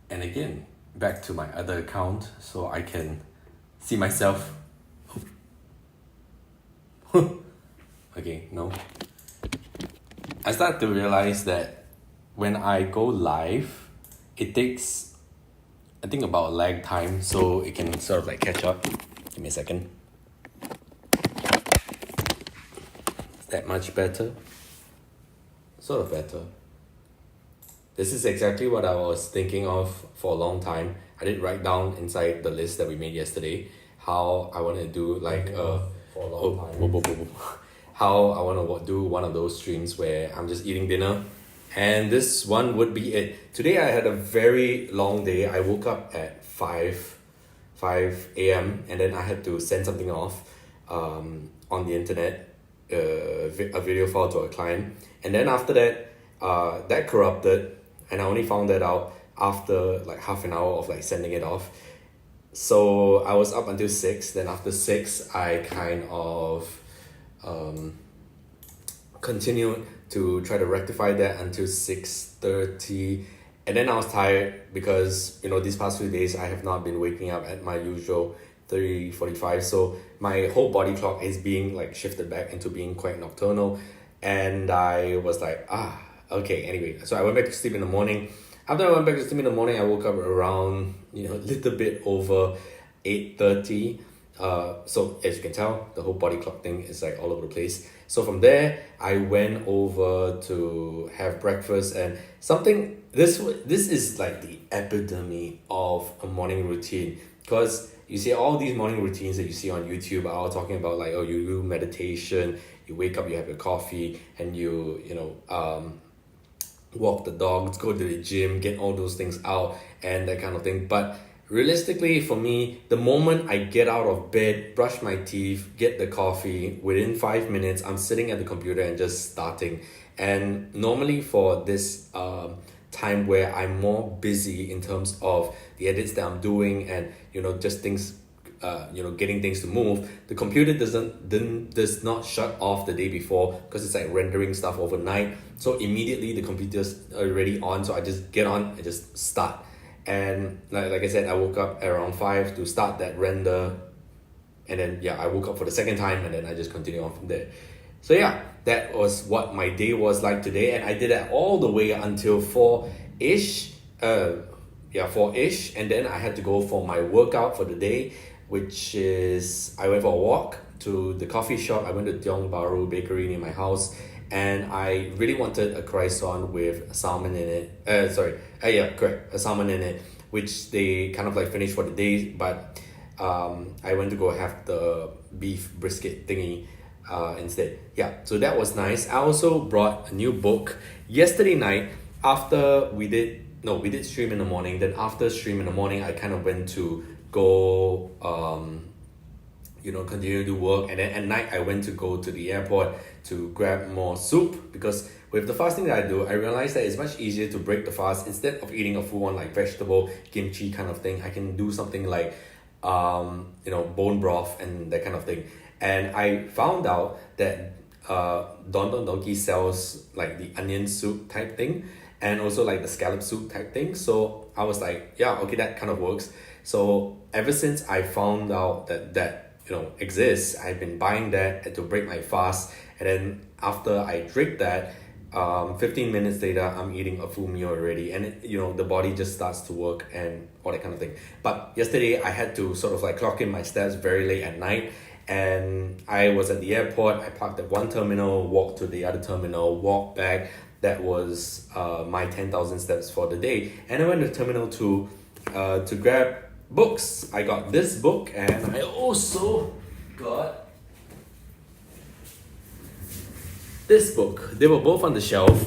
And again, back to my other account so I can see myself. Okay, no. I start to realize that when I go live, it takes, I think, about lag time so it can sort of like catch up. Give me a second. Is that much better? Sort of better. This is exactly what I was thinking of for a long time. I did write down inside the list that we made yesterday how I want to do like how I want to do one of those streams where I'm just eating dinner, and this one would be it. Today I had a very long day. I woke up at 5 a.m. and then I had to send something off on the internet, a video file to a client, and then after that that corrupted, and I only found that out after like half an hour of like sending it off. So I was up until 6. Then after 6 I kind of continued to try to rectify that until 6:30, and then I was tired because these past few days I have not been waking up at my usual 3:45, so my whole body clock is being like shifted back into being quite nocturnal, and I was like okay, anyway, so I went back to sleep in the morning. After I went back to sleep in the morning, I woke up around a little bit over 8:30. So as you can tell, the whole body clock thing is like all over the place. So from there, I went over to have breakfast, and something, this is like the epitome of a morning routine, because you see all these morning routines that you see on YouTube are all talking about like, you do meditation, you wake up, you have your coffee, and you walk the dogs, go to the gym, get all those things out and that kind of thing. But realistically, for me, the moment I get out of bed, brush my teeth, get the coffee, within 5 minutes, I'm sitting at the computer and just starting. And normally for this time where I'm more busy in terms of the edits that I'm doing and just things, getting things to move, the computer does not shut off the day before, because it's like rendering stuff overnight. So immediately the computer's already on, so I just get on and just start. And like I said, I woke up around 5 to start that render, and then I woke up for the second time, and then I just continue on from there. So that was what my day was like today, and I did that all the way until 4-ish. 4-ish, and then I had to go for my workout for the day, which is I went for a walk to the coffee shop. I went to Tiong Bahru Bakery near my house, and I really wanted a croissant with salmon in it. Correct, a salmon in it, which they kind of like finished for the day. But I went to go have the beef brisket thingy instead. So that was nice. I also brought a new book yesterday night. After we did stream in the morning. Then after stream in the morning, I kind of went to go continue to do work, and then at night I went to go to the airport to grab more soup, because with the fasting that I do, I realized that it's much easier to break the fast. Instead of eating a full on like vegetable kimchi kind of thing, I can do something like bone broth and that kind of thing. And I found out that Don Don Donki sells like the onion soup type thing, and also like the scallop soup type thing. So I was like, okay, that kind of works. So ever since I found out that exists, I've been buying that to break my fast. And then after I drink that, 15 minutes later, I'm eating a full meal already, and the body just starts to work and all that kind of thing. But yesterday I had to sort of like clock in my steps very late at night, and I was at the airport. I parked at one terminal, walked to the other terminal, walked back. That was my 10,000 steps for the day. And I went to Terminal 2 to grab books. I got this book, and I also got this book. They were both on the shelf.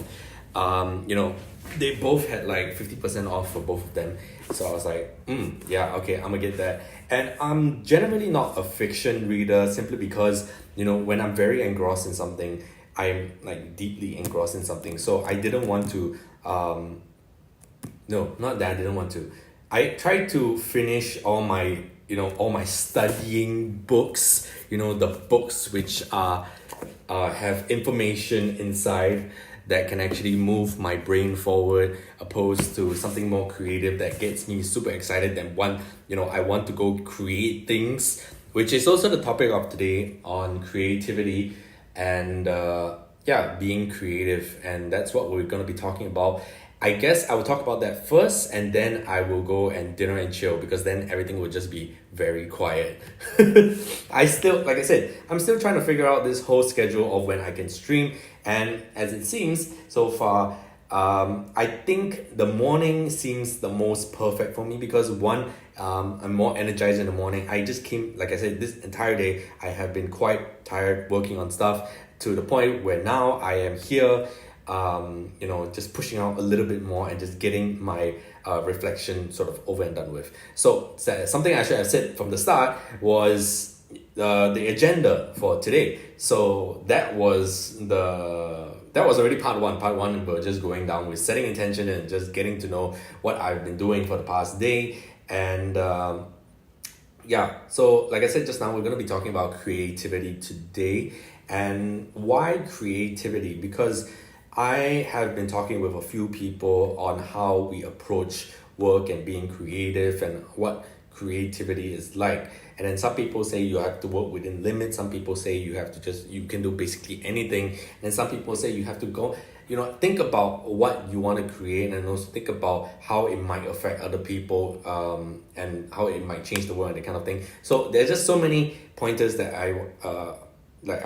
They both had like 50% off for both of them. So I was like, okay, I'm gonna get that. And I'm generally not a fiction reader, simply because, when I'm very engrossed in something, I'm like deeply engrossed in something. So I didn't want to, no, not that I didn't want to. I tried to finish all my studying books, the books which are have information inside, that can actually move my brain forward, opposed to something more creative that gets me super excited and I want to go create things, which is also the topic of today on creativity and being creative. And that's what we're going to be talking about. I guess I will talk about that first, and then I will go and dinner and chill, because then everything will just be very quiet. Like I said, I'm still trying to figure out this whole schedule of when I can stream. And as it seems so far, I think the morning seems the most perfect for me, because one, I'm more energized in the morning. I just came, like I said, this entire day, I have been quite tired working on stuff, to the point where now I am here, just pushing out a little bit more and just getting my reflection sort of over and done with. So something I should have said from the start was the agenda for today. So that was already part one. Part one, we're just going down with setting intention and just getting to know what I've been doing for the past day. And so like I said just now, we're going to be talking about creativity today. And why creativity? Because I have been talking with a few people on how we approach work and being creative and what creativity is like. And then some people say you have to work within limits. Some people say you can do basically anything. And some people say you have to go, think about what you want to create, and also think about how it might affect other people, and how it might change the world and that kind of thing. So there's just so many pointers that are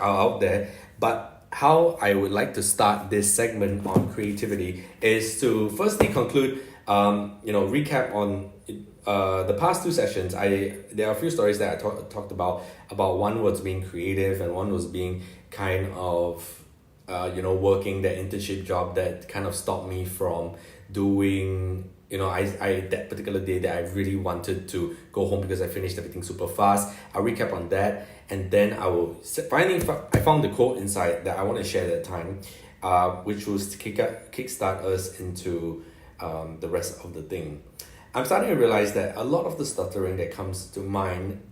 out there. But how I would like to start this segment on creativity is to firstly conclude, recap on the past two sessions. There are a few stories that I talked about. One was being creative, and one was being kind of working that internship job that kind of stopped me from doing, I that particular day that I really wanted to go home because I finished everything super fast. I'll recap on that, and then I will I found the quote inside that I want to share that time, which was to kickstart us into the rest of the thing. I'm starting to realize that a lot of the stuttering that comes to mind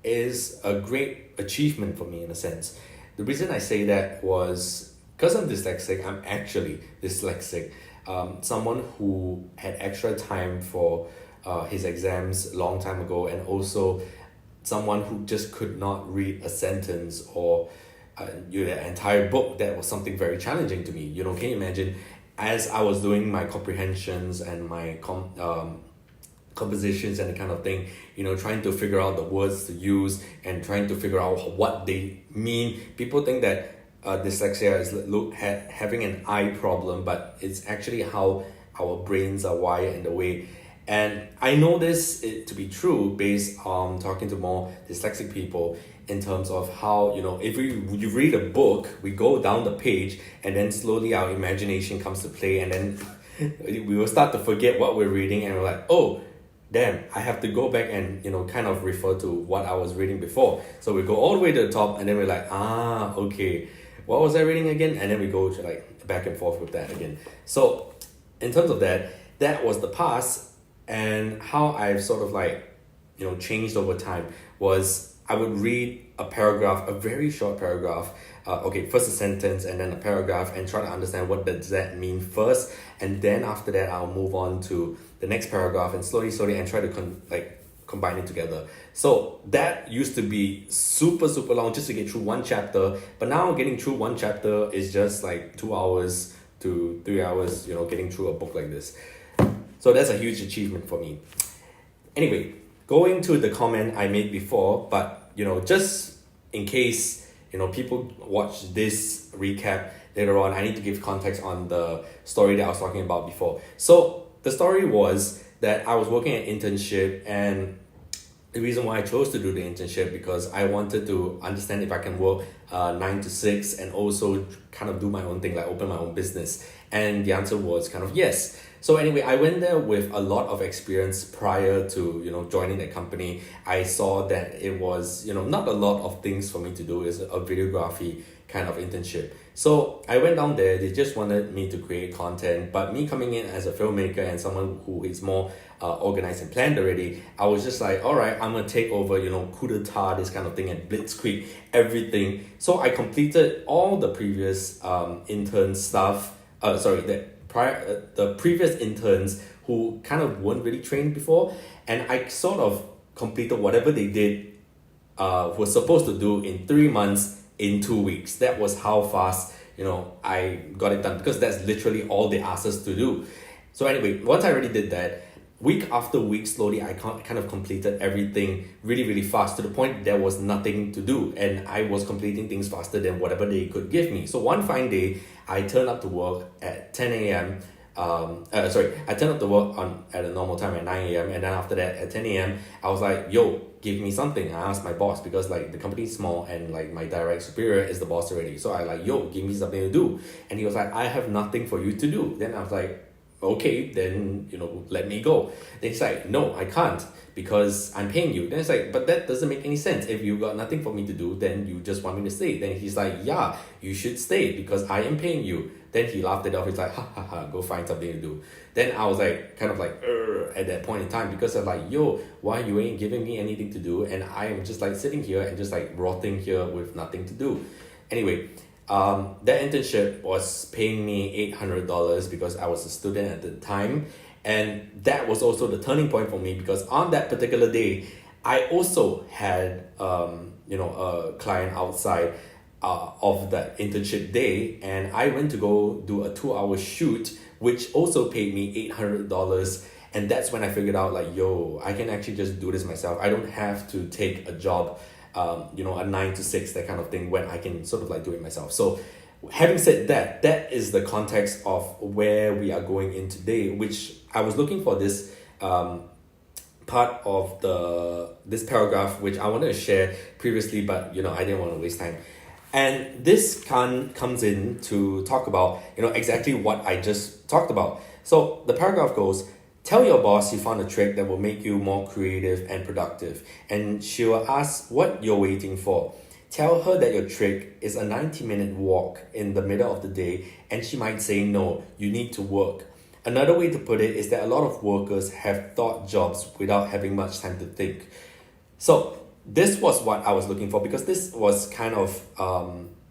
is a great achievement for me, in a sense. The reason I say that was because I'm dyslexic. I'm actually dyslexic. Someone who had extra time for his exams a long time ago, and also someone who just could not read a sentence or the entire book. That was something very challenging to me. Can you imagine, as I was doing my comprehensions and my compositions and the kind of thing, trying to figure out the words to use and trying to figure out what they mean. People think that dyslexia is having an eye problem, but it's actually how our brains are wired in the way. And I know this to be true based on talking to more dyslexic people, in terms of how, if you read a book, we go down the page and then slowly our imagination comes to play, and then we will start to forget what we're reading, and we're like, oh, damn, I have to go back and, kind of refer to what I was reading before. So we go all the way to the top, and then we're like, okay, what was I reading again? And then we go to back and forth with that again. So in terms of that was the past. And how I've sort of changed over time was I would read a paragraph, a very short paragraph, first a sentence and then a paragraph, and try to understand what does that mean first. And then after that, I'll move on to the next paragraph and slowly and try to combine it together. So that used to be super, super long just to get through one chapter. But now getting through one chapter is just 2 hours to 3 hours, getting through a book like this. So that's a huge achievement for me. Anyway, going to the comment I made before, but just in case people watch this recap later on, I need to give context on the story that I was talking about before. So the story was that I was working at internship, and the reason why I chose to do the internship because I wanted to understand if I can work 9 to 6 and also kind of do my own thing, open my own business. And the answer was kind of yes. So anyway, I went there with a lot of experience prior to, joining the company. I saw that it was, not a lot of things for me to do. It's a videography kind of internship. So I went down there, they just wanted me to create content, but me coming in as a filmmaker and someone who is more organized and planned already, I was just like, all right, I'm gonna take over, coup d'etat, this kind of thing, and blitzkrieg everything. So I completed all the previous intern stuff, the previous interns who kind of weren't really trained before, and I sort of completed whatever they did was supposed to do in 3 months in 2 weeks. That was how fast I got it done, because that's literally all they asked us to do. So anyway, once I already did that, week after week, slowly I kind of completed everything really, really fast, to the point there was nothing to do, and I was completing things faster than whatever they could give me. So one fine day, I turned up to work at 10 a.m. I turned up to work at a normal time at 9 a.m. and then after that at 10 a.m. I was like, yo, give me something. I asked my boss, because like the company is small and like my direct superior is the boss already. So I like, yo, give me something to do. And he was like, I have nothing for you to do. Then I was like, okay, then let me go. Then he's like, no, I can't, because I'm paying you. Then it's like, but that doesn't make any sense. If you got nothing for me to do, then you just want me to stay. Then he's like, yeah, you should stay because I am paying you. Then he laughed it off. He's like, ha ha ha, go find something to do. Then I was like, kind of like, at that point in time, because I'm like, yo, why you ain't giving me anything to do? And I am just like sitting here and just like rotting here with nothing to do. Anyway, that internship was paying me $800 because I was a student at the time. And that was also the turning point for me, because on that particular day, I also had, a client outside of that internship day, and I went to go do a 2-hour shoot, which also paid me $800. And that's when I figured out like, yo, I can actually just do this myself. I don't have to take a job, a 9 to 6, that kind of thing, when I can sort of like do it myself. So having said that, that is the context of where we are going in today, which I was looking for this part of this paragraph, which I wanted to share previously, but I didn't want to waste time. And this comes in to talk about exactly what I just talked about. So the paragraph goes, tell your boss you found a trick that will make you more creative and productive, and she will ask what you're waiting for. Tell her that your trick is a 90-minute walk in the middle of the day, and she might say, no, you need to work. Another way to put it is that a lot of workers have thought jobs without having much time to think. So this was what I was looking for, because this was kind of,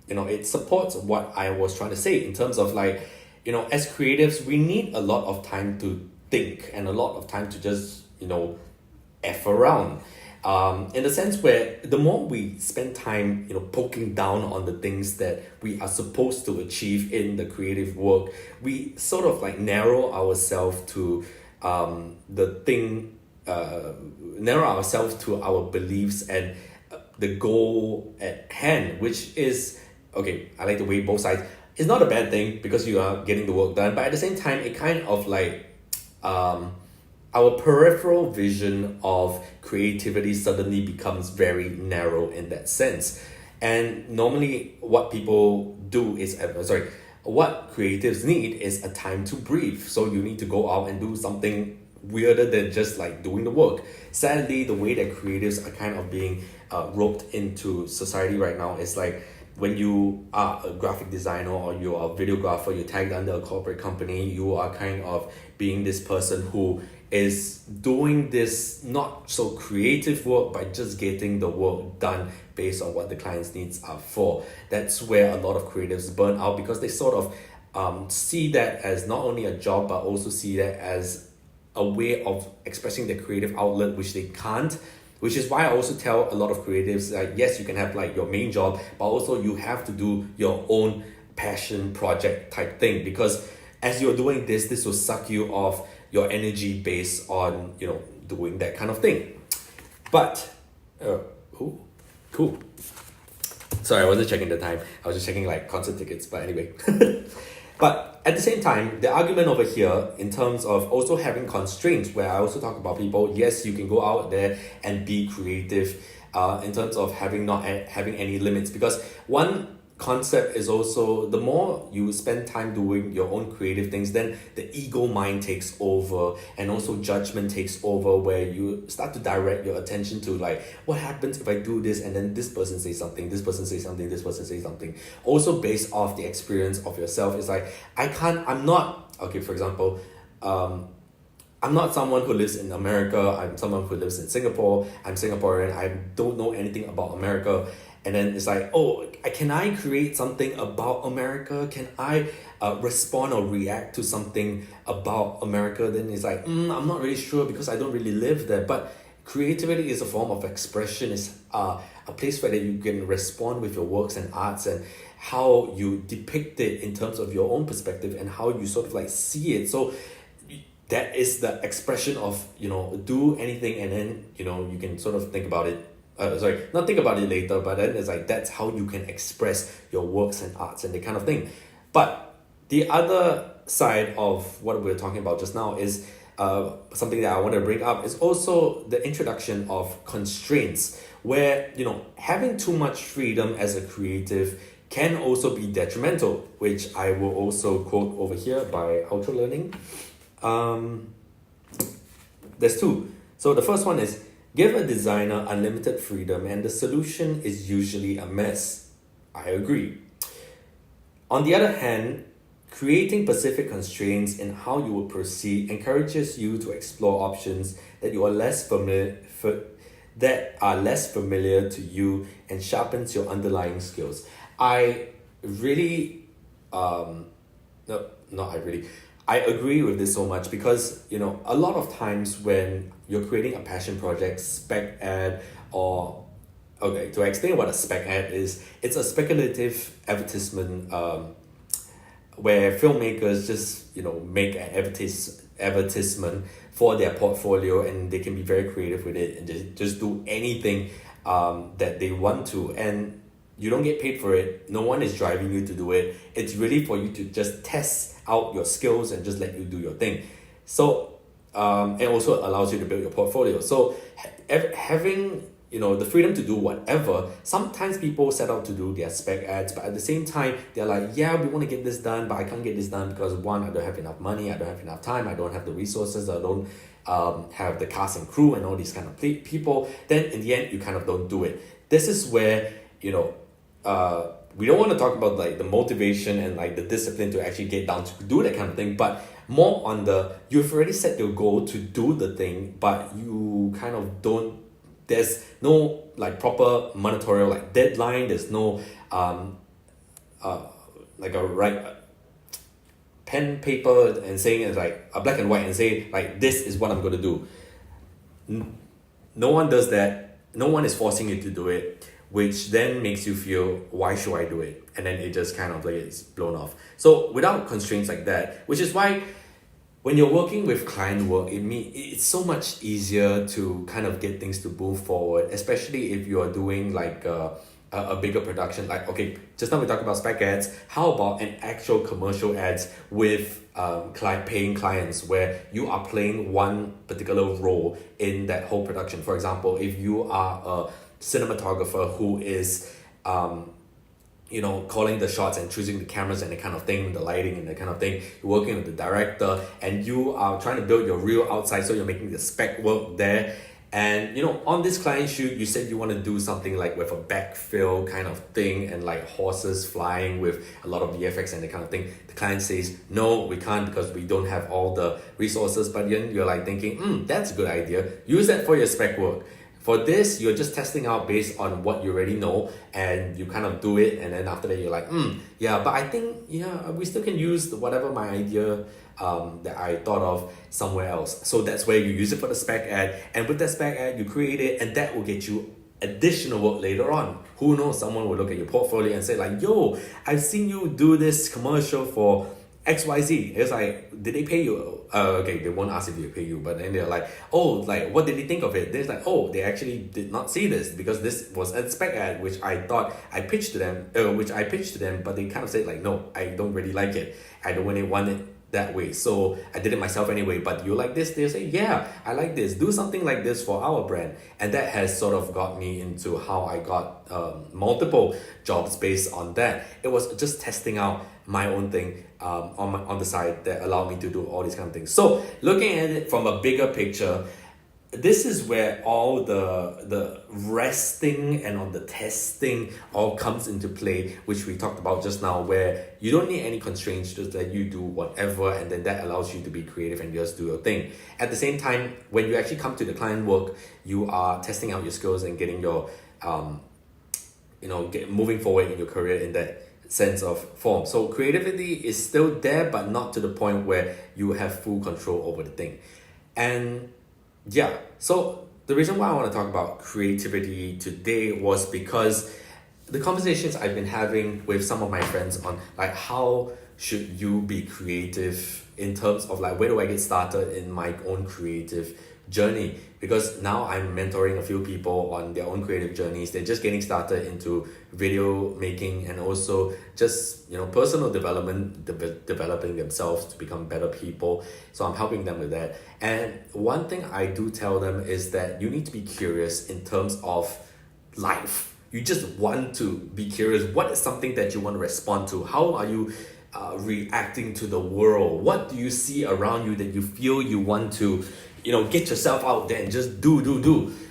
it supports what I was trying to say in terms of like, as creatives, we need a lot of time to think and a lot of time to just, F around. In the sense where the more we spend time, poking down on the things that we are supposed to achieve in the creative work, we sort of like narrow ourselves to narrow ourselves to our beliefs and the goal at hand, which is, okay, I like to weigh both sides. It's not a bad thing because you are getting the work done, but at the same time, it kind of like, our peripheral vision of creativity suddenly becomes very narrow in that sense. And normally what people do is, what creatives need is a time to breathe. So you need to go out and do something weirder than just like doing the work. Sadly, the way that creatives are kind of being roped into society right now is like, when you are a graphic designer or you are a videographer, you're tagged under a corporate company, you are kind of being this person who is doing this not so creative work by just getting the work done based on what the client's needs are for. That's where a lot of creatives burn out, because they sort of see that as not only a job, but also see that as a way of expressing their creative outlet, which they can't. Which is why I also tell a lot of creatives, like, yes, you can have like your main job, but also you have to do your own passion project type thing, because as you're doing this will suck you off your energy based on, doing that kind of thing. But, cool. Sorry, I wasn't checking the time. I was just checking like concert tickets, but anyway. But at the same time, the argument over here in terms of also having constraints, where I also talk about people, yes, you can go out there and be creative in terms of not having any limits. Because one concept is also, the more you spend time doing your own creative things, then the ego mind takes over, and also judgment takes over, where you start to direct your attention to like, what happens if I do this and then this person says something, this person says something, this person says something. Also based off the experience of yourself. It's like, I'm not, okay, for example, I'm not someone who lives in America. I'm someone who lives in Singapore. I'm Singaporean. I don't know anything about America. And then it's like, oh, can I create something about America? Can I respond or react to something about America? Then it's like, I'm not really sure because I don't really live there. But creativity is a form of expression. It's a place where that you can respond with your works and arts, and how you depict it in terms of your own perspective and how you sort of like see it. So that is the expression of, do anything, and then, you can sort of think about it. Not think about it later, but then it's like, that's how you can express your works and arts and that kind of thing. But the other side of what we were talking about just now is something that I want to bring up is also the introduction of constraints, where, having too much freedom as a creative can also be detrimental, which I will also quote over here by Ultra Learning. There's two. So the first one is, give a designer unlimited freedom and the solution is usually a mess. I agree. On the other hand, creating specific constraints in how you will proceed encourages you to explore options that you are less familiar to you, and sharpens your underlying skills. I agree with this so much because, a lot of times when you're creating a passion project, spec ad, or, okay, to explain what a spec ad is, it's a speculative advertisement where filmmakers just, make an advertisement for their portfolio, and they can be very creative with it and just do anything that they want to. And you don't get paid for it. No one is driving you to do it. It's really for you to just test out your skills and just let you do your thing. So, it also allows you to build your portfolio. So, having, the freedom to do whatever, sometimes people set out to do their spec ads, but at the same time, they're like, yeah, we want to get this done, but I can't get this done because one, I don't have enough money, I don't have enough time, I don't have the resources, I don't have the cast and crew and all these kind of people. Then in the end, you kind of don't do it. This is where, we don't want to talk about like the motivation and like the discipline to actually get down to do that kind of thing, but more on you've already set your goal to do the thing, but you kind of don't, there's no like proper monetary like deadline, there's no like a right pen, paper, and saying it's like a black and white and say like, this is what I'm going to do. No one does that. No one is forcing you to do it, which then makes you feel, why should I do it? And then it just kind of like it's blown off. So without constraints like that, which is why when you're working with client work, it's so much easier to kind of get things to move forward, especially if you're doing like a bigger production. Like, okay, just now we talked about spec ads. How about an actual commercial ads with paying clients, where you are playing one particular role in that whole production? For example, if you are a cinematographer who is calling the shots and choosing the cameras and the kind of thing, the lighting and the kind of thing, you're working with the director and you are trying to build your real outside, so you're making the spec work there. And on this client shoot, you said you want to do something like with a backfill kind of thing and like horses flying with a lot of VFX and that kind of thing. The client says, no, we can't because we don't have all the resources. But then you're like thinking, that's a good idea. Use that for your spec work. For this, you're just testing out based on what you already know, and you kind of do it, and then after that you're like, yeah, but I think, we still can use whatever my idea that I thought of somewhere else. So that's where you use it for the spec ad, and with that spec ad, you create it, and that will get you additional work later on. Who knows, someone will look at your portfolio and say like, yo, I've seen you do this commercial for XYZ. It's like, did they pay you? Okay, they won't ask if they pay you, but then they're like, oh, like, what did they think of it? They're like, oh, they actually did not see this because this was a spec ad, which I thought I pitched to them, but they kind of said like, no, I don't really like it. I don't really want it that way. So I did it myself anyway. But you like this? They'll say, yeah, I like this. Do something like this for our brand. And that has sort of got me into how I got multiple jobs based on that. It was just testing out my own thing on the side that allowed me to do all these kind of things. So looking at it from a bigger picture, this is where all the resting and on the testing all comes into play, which we talked about just now, where you don't need any constraints, just that you do whatever, and then that allows you to be creative and just do your thing. At the same time, when you actually come to the client work, you are testing out your skills and getting your moving forward in your career in that sense of form. So creativity is still there, but not to the point where you have full control over the thing. And yeah, so the reason why I want to talk about creativity today was because the conversations I've been having with some of my friends on like how should you be creative in terms of like where do I get started in my own creative journey, because now I'm mentoring a few people on their own creative journeys. They're just getting started into video making and also just personal development, developing themselves to become better people. So I'm helping them with that. And one thing I do tell them is that you need to be curious in terms of life. You just want to be curious. What is something that you want to respond to? How are you reacting to the world? What do you see around you that you feel you want to get yourself out there and just do,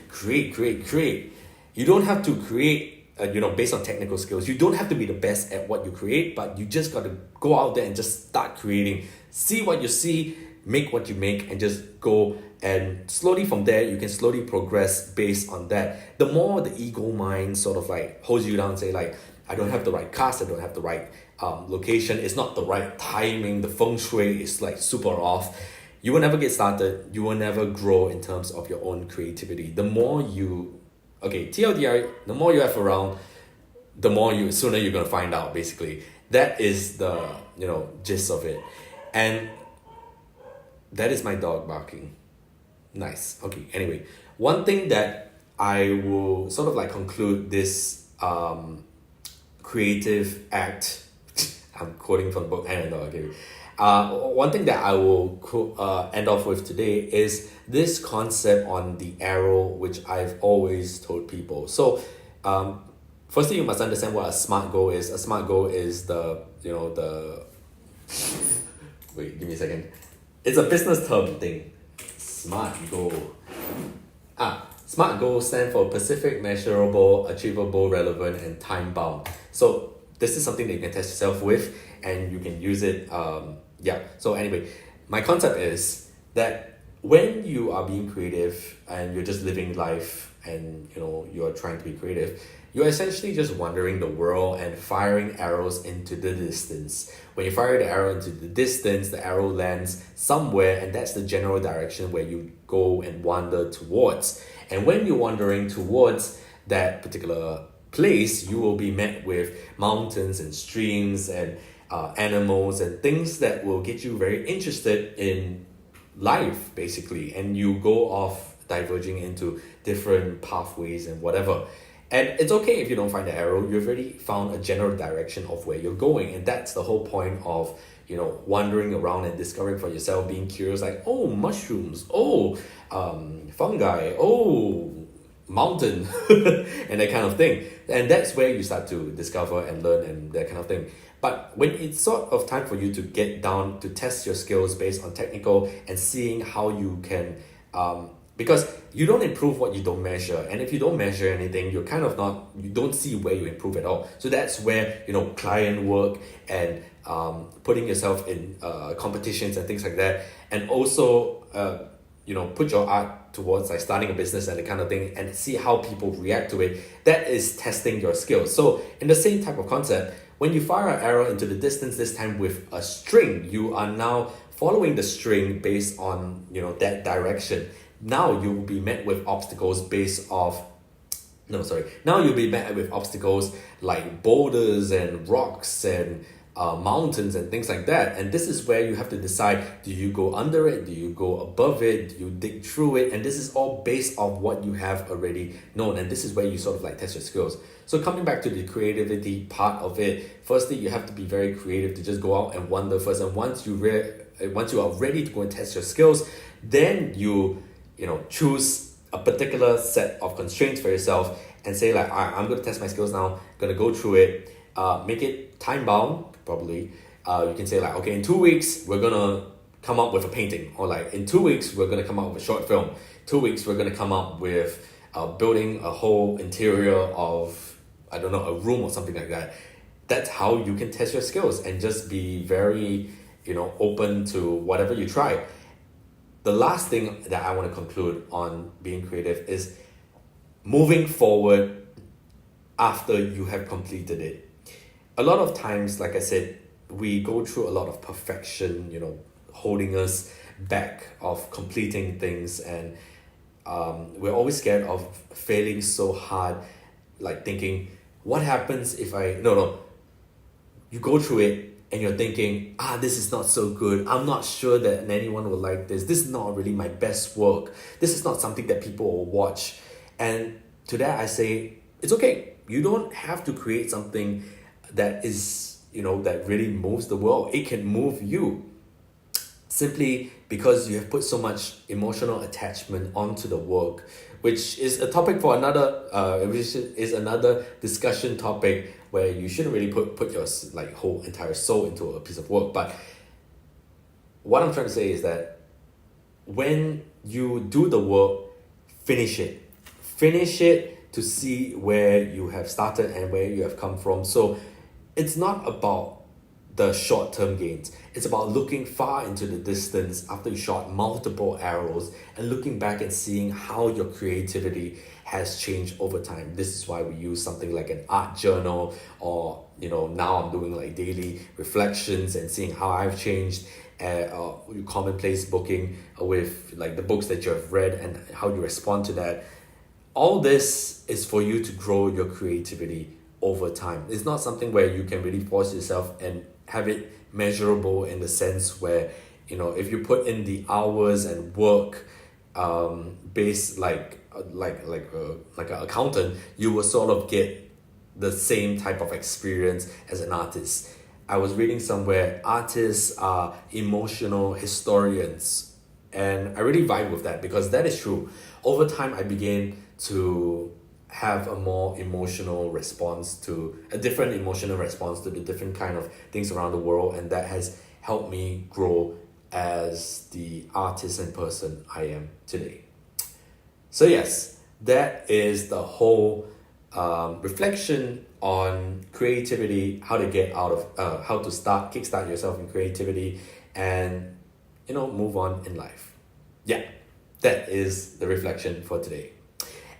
create. You don't have to create, based on technical skills. You don't have to be the best at what you create, but you just got to go out there and just start creating. See what you see, make what you make, and just go. And slowly from there, you can slowly progress based on that. The more the ego mind sort of like holds you down and say like, I don't have the right cast, I don't have the right location, it's not the right timing, the feng shui is like super off. You will never get started. You will never grow in terms of your own creativity. The more TLDR, the more you have around, sooner you're going to find out, basically. That is the, gist of it. And that is my dog barking. Nice. Okay, anyway. One thing that I will sort of like conclude this creative act, I'm quoting from the book, I don't know, okay. One thing that I will end off with today is this concept on the arrow, which I've always told people. So, firstly, you must understand what a SMART goal is. A SMART goal is wait, give me a second. It's a business term thing. SMART goal. SMART goals stand for specific, measurable, achievable, relevant, and time bound. So this is something that you can test yourself with, and you can use it. So anyway, my concept is that when you are being creative and you're just living life and you're trying to be creative, you're essentially just wandering the world and firing arrows into the distance. When you fire the arrow into the distance, the arrow lands somewhere, and that's the general direction where you go and wander towards. And when you're wandering towards that particular place, you will be met with mountains and streams and animals and things that will get you very interested in life, basically, and you go off diverging into different pathways and whatever. And it's okay if you don't find the arrow. You've already found a general direction of where you're going, and that's the whole point of wandering around and discovering for yourself, being curious, like, oh, mushrooms, oh, fungi, oh, mountain, and that kind of thing. And that's where you start to discover and learn and that kind of thing. But when it's sort of time for you to get down to test your skills based on technical and seeing how you can, because you don't improve what you don't measure. And if you don't measure anything, you don't see where you improve at all. So that's where, client work and putting yourself in competitions and things like that. And also, put your art towards like starting a business and the kind of thing and see how people react to it. That is testing your skills. So in the same type of concept, when you fire an arrow into the distance, this time with a string, you are now following the string based on, that direction. Now you will be met with obstacles Now you'll be met with obstacles like boulders and rocks and mountains and things like that. And this is where you have to decide, do you go under it? Do you go above it? Do you dig through it? And this is all based on what you have already known. And this is where you sort of like test your skills. So coming back to the creativity part of it, firstly, you have to be very creative to just go out and wander first. And once you once you are ready to go and test your skills, then you know, choose a particular set of constraints for yourself and say like, I'm going to test my skills now, going to go through it, make it time bound, probably. You can say like, okay, in 2 weeks, we're going to come up with a painting, or like in 2 weeks, we're going to come up with a short film. 2 weeks, we're going to come up with building a whole interior of, I don't know, a room or something like that. That's how you can test your skills and just be very, you know, open to whatever you try. The last thing that I want to conclude on being creative is moving forward after you have completed it. A lot of times, like I said, we go through a lot of perfection, you know, holding us back of completing things, and we're always scared of failing so hard, like thinking, what happens if no, you go through it and you're thinking, this is not so good. I'm not sure that anyone will like this. This is not really my best work. This is not something that people will watch. And to that I say, it's okay. You don't have to create something that is, you know, that really moves the world. It can move you simply because you have put so much emotional attachment onto the work, which is a topic for which is another discussion topic, where you shouldn't really put your like whole entire soul into a piece of work. But what I'm trying to say is that when you do the work, finish it to see where you have started and where you have come from. So it's not about the short-term gains. It's about looking far into the distance after you shot multiple arrows and looking back and seeing how your creativity has changed over time. This is why we use something like an art journal, or, you know, now I'm doing like daily reflections and seeing how I've changed, commonplace booking with like the books that you have read and how you respond to that. All this is for you to grow your creativity over time. It's not something where you can really force yourself and have it measurable, in the sense where, you know, if you put in the hours and work based like an accountant, you will sort of get the same type of experience as an artist. I was reading somewhere, artists are emotional historians, and I really vibe with that, because that is true. Over time, I began to have a different emotional response to the different kind of things around the world, and that has helped me grow as the artist and person I am today. So yes, that is the whole reflection on creativity, how to get out of how to kickstart yourself in creativity, and, you know, move on in life. Yeah, that is the reflection for today.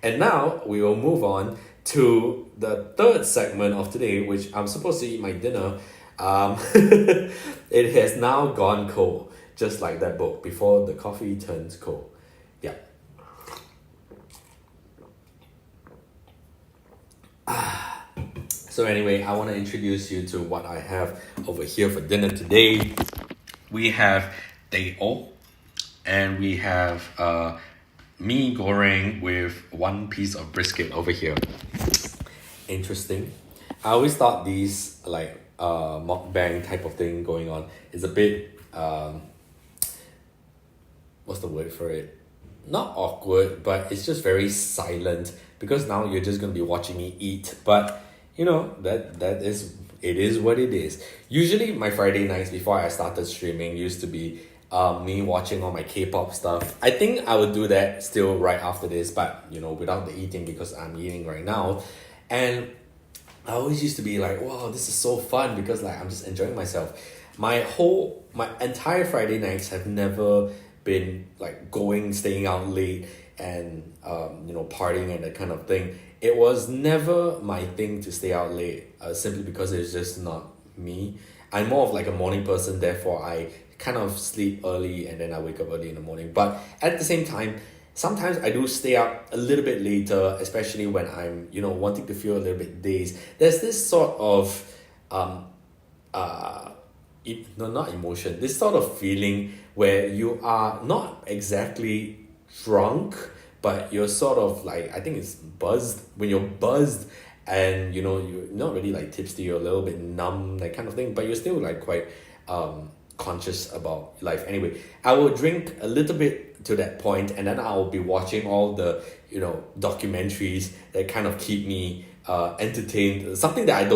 And now we will move on to the third segment of today, which I'm supposed to eat my dinner. It has now gone cold, just like that book, Before the Coffee Turns Cold. Yeah. So anyway, I want to introduce you to what I have over here for dinner today. We have teh o, and we have mee goreng with one piece of brisket over here. Interesting. I always thought these like mukbang type of thing going on is a bit what's the word for it? Not awkward, but it's just very silent, because now you're just gonna be watching me eat. But you know, it is what it is. Usually my Friday nights before I started streaming used to be me watching all my K-pop stuff. I think I would do that still right after this, but, you know, without the eating, because I'm eating right now. And I always used to be like, wow, this is so fun, because like I'm just enjoying myself. My entire Friday nights have never been like staying out late and you know, partying and that kind of thing. It was never my thing to stay out late, simply because it's just not me. I'm more of like a morning person, therefore I kind of sleep early and then I wake up early in the morning. But at the same time, sometimes I do stay up a little bit later, especially when I'm, you know, wanting to feel a little bit dazed. There's this sort of not emotion, this sort of feeling where you are not exactly drunk, but you're sort of like, I think it's buzzed. When you're buzzed and, you know, you're not really like tipsy, you're a little bit numb, that kind of thing, but you're still like quite conscious about life. Anyway, I will drink a little bit to that point, and then I'll be watching all the documentaries that kind of keep me entertained. Something that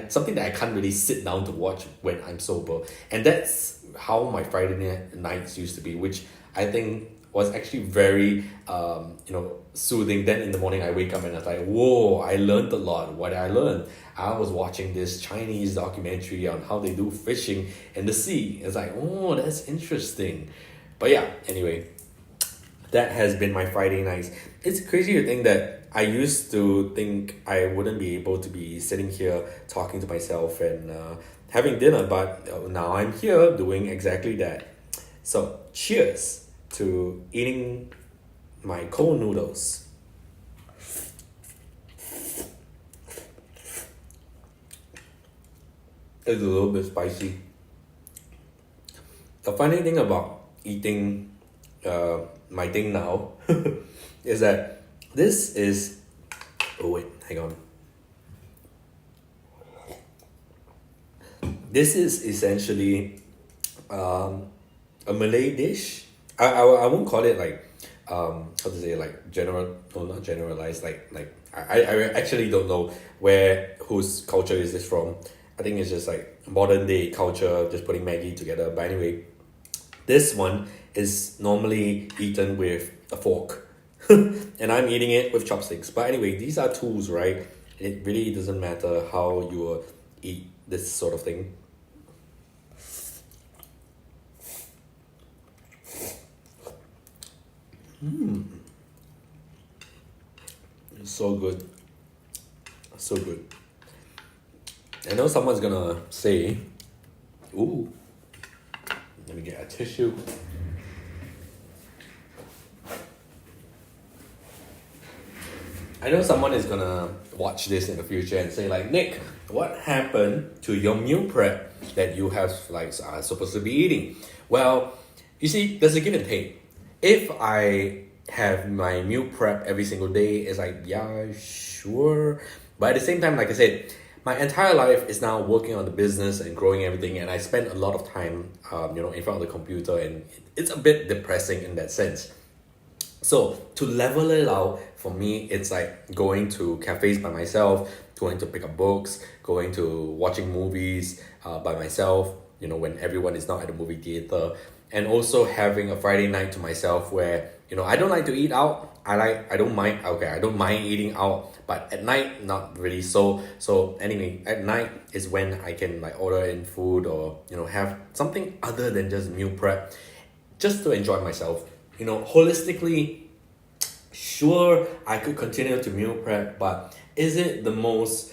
something that I can't really sit down to watch when I'm sober, and that's how my Friday nights used to be, which I think was actually very soothing. Then in the morning I wake up and I was like, whoa, I learned a lot. What did I learn? I was watching this Chinese documentary on how they do fishing in the sea. It's like, oh, that's interesting. But yeah, anyway, that has been my Friday nights. It's crazy to think that I used to think I wouldn't be able to be sitting here talking to myself and having dinner, but now I'm here doing exactly that. So cheers to eating my cold noodles. It's a little bit spicy. The funny thing about eating my thing now is that this is... Oh wait, hang on. This is essentially a Malay dish. I won't call it like how to say, like general, no, not generalized, like I actually don't know whose culture is this from. I think it's just like modern day culture, just putting Maggie together. But anyway, this one is normally eaten with a fork. And I'm eating it with chopsticks. But anyway, these are tools, right? It really doesn't matter how you eat this sort of thing. So good. So good. I know someone's gonna say, ooh, let me get a tissue. I know someone is gonna watch this in the future and say like, Nick, what happened to your meal prep that you have are supposed to be eating? Well, you see, there's a give and take. If I have my meal prep every single day, it's like, yeah, sure. But at the same time, like I said, my entire life is now working on the business and growing everything, and I spend a lot of time, in front of the computer, and it's a bit depressing in that sense. So to level it out, for me, it's like going to cafes by myself, going to pick up books, going to watching movies by myself, when everyone is not at the movie theater, and also having a Friday night to myself where, I don't like to eat out. I don't mind eating out, but at night, not really. So anyway, at night is when I can like order in food or, have something other than just meal prep, just to enjoy myself. Holistically, sure, I could continue to meal prep, but is it the most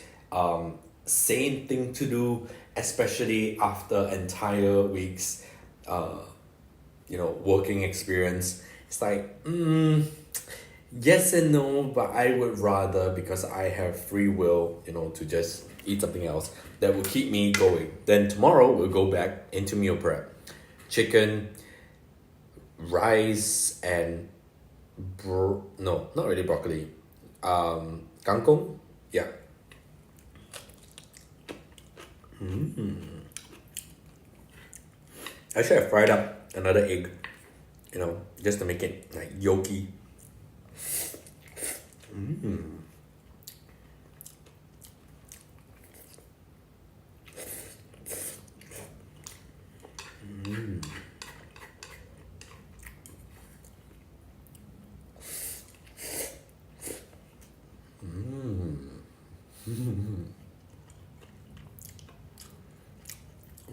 sane thing to do, especially after entire weeks, working experience? It's like, yes and no, but I would rather, because I have free will, to just eat something else that will keep me going. Then tomorrow we'll go back into meal prep. Chicken, rice, and no, not really broccoli. Kangkong, yeah. I should have fried up another egg, just to make it like yolky.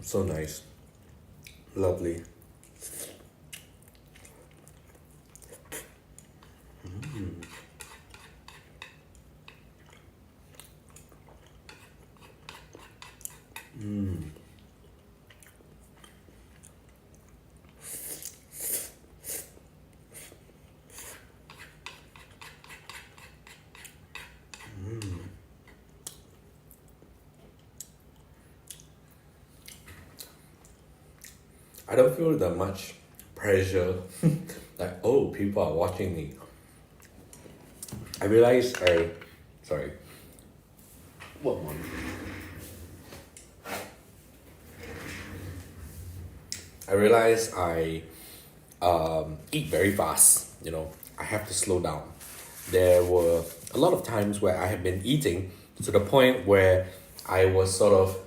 So nice. Lovely. I don't feel that much pressure, like, oh, people are watching me. I realized sorry. One moment. I realized I eat very fast. I have to slow down. There were a lot of times where I have been eating to the point where I was sort of,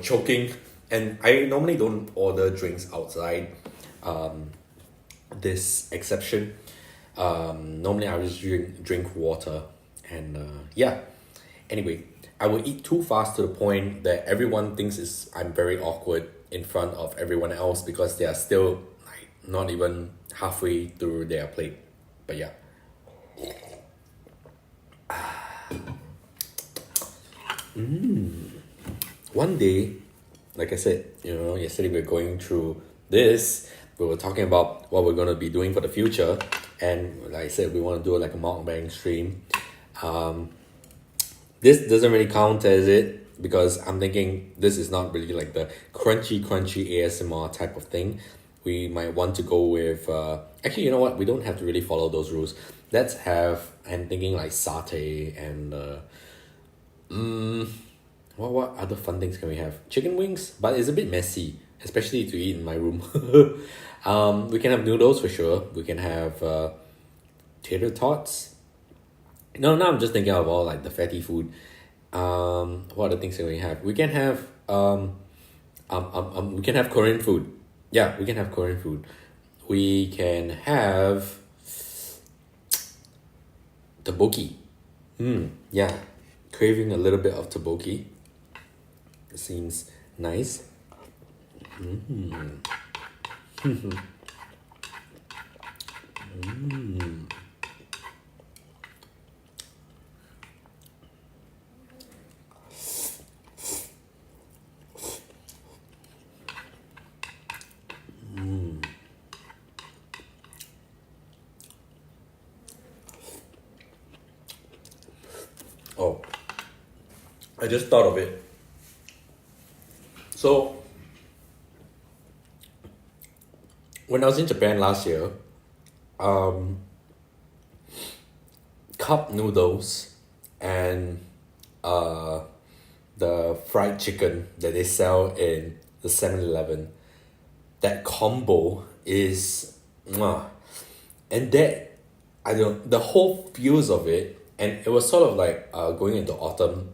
choking. And I normally don't order drinks outside. This exception. Normally I just drink water. And yeah. Anyway, I will eat too fast to the point that everyone thinks I'm very awkward in front of everyone else because they are still like not even halfway through their plate. But yeah. One day, like I said, yesterday we were going through this. We were talking about what we're going to be doing for the future. And like I said, we want to do like a mukbang stream. This doesn't really count as it because I'm thinking this is not really like the crunchy ASMR type of thing. We might want to go with actually, you know what, we don't have to really follow those rules. Let's have, I'm thinking like satay and what other fun things can we have? Chicken wings, but it's a bit messy, especially to eat in my room. We can have noodles for sure. We can have tater tots. No, now I'm just thinking of all like the fatty food. What other things can we have? We can have we can have Korean food. Yeah, we can have Korean food. We can have tteokbokki. Yeah, craving a little bit of tteokbokki. It seems nice. Oh, I just thought of it. So, when I was in Japan last year, cup noodles and the fried chicken that they sell in the 7-Eleven, that combo is mwah. And that, I don't, the whole feels of it, and it was sort of like going into autumn.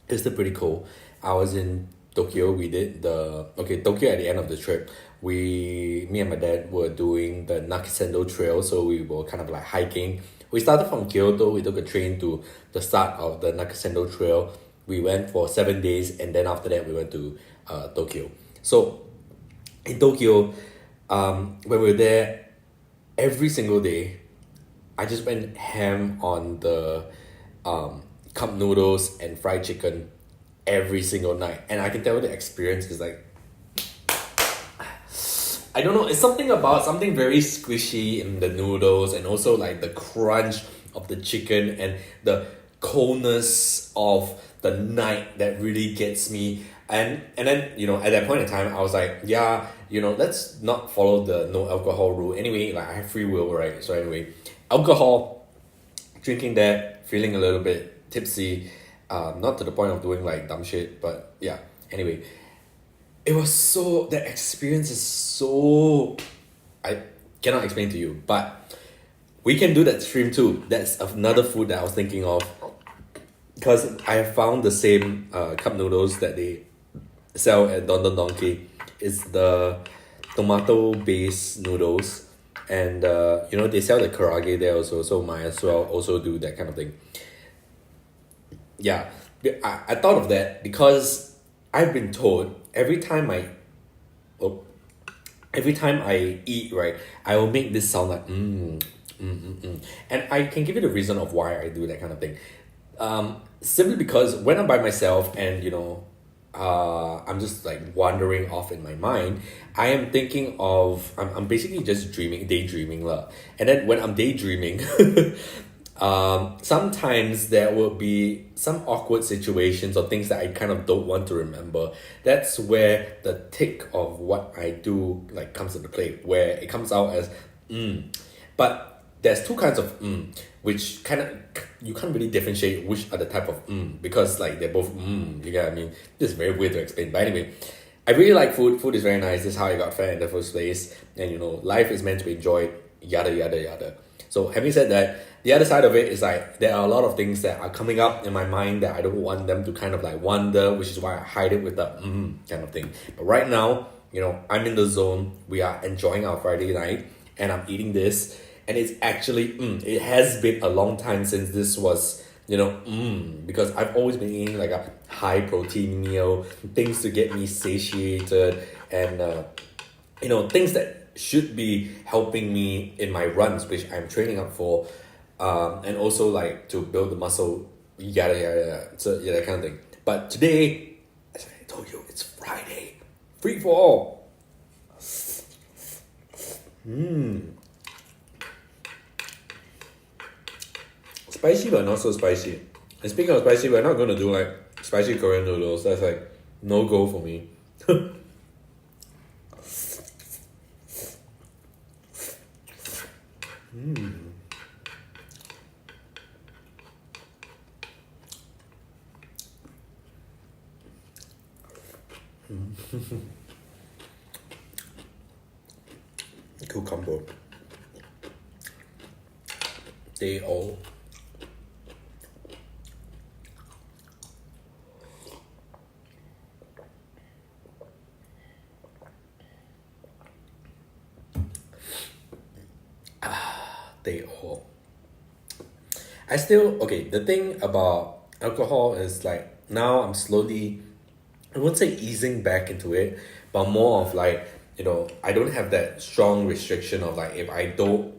It's still pretty cool. I was in Tokyo. We did Tokyo at the end of the trip. Me and my dad were doing the Nakasendo Trail, so we were kind of like hiking. We started from Kyoto. We took a train to the start of the Nakasendo Trail. We went for 7 days, and then after that we went to Tokyo. So in Tokyo, when we were there, every single day, I just went ham on the cup noodles and fried chicken every single night. And I can tell the experience is like, I don't know, it's something very squishy in the noodles and also like the crunch of the chicken and the coldness of the night that really gets me. And then, at that point in time, I was like, yeah, let's not follow the no alcohol rule. Anyway, like I have free will, right? So anyway, alcohol, drinking that, feeling a little bit tipsy, not to the point of doing like dumb shit, but yeah. Anyway, the experience is so, I cannot explain to you, but we can do that stream too. That's another food that I was thinking of, because I have found the same cup noodles that they sell at Don Don Donki. It's the tomato based noodles, and they sell the karage there also, so might as well also do that kind of thing. Yeah, I thought of that because I've been told every time I eat, right, I will make this sound like and I can give you the reason of why I do that kind of thing. Simply because when I'm by myself and I'm just like wandering off in my mind, I am thinking of I'm basically just daydreaming lah. And then when I'm daydreaming, sometimes there will be some awkward situations or things that I kind of don't want to remember. That's where the tick of what I do like comes into play, where it comes out as But there's two kinds of which kind of you can't really differentiate which are the type of because like they're both you get what I mean. This is very weird to explain, but anyway, I really like food. Food is very nice. This is how I got fat in the first place. And life is meant to be enjoyed, yada yada yada. So having said that, the other side of it is like there are a lot of things that are coming up in my mind that I don't want them to kind of like wonder, which is why I hide it with the kind of thing. But right now, I'm in the zone. We are enjoying our Friday night, and I'm eating this, and it's actually it has been a long time since this was because I've always been eating like a high protein meal, things to get me satiated, and things that should be helping me in my runs, which I'm training up for, and also like to build the muscle, yada yada yada. So yeah, that kind of thing. But today, as I told you, it's Friday, free for all. Spicy but not so spicy. And speaking of spicy, we're not going to do like spicy Korean noodles. That's like no go for me. Cucumber. They all. They all. The thing about alcohol is like now I'm slowly, I won't say easing back into it, but more of like, I don't have that strong restriction of like if I don't,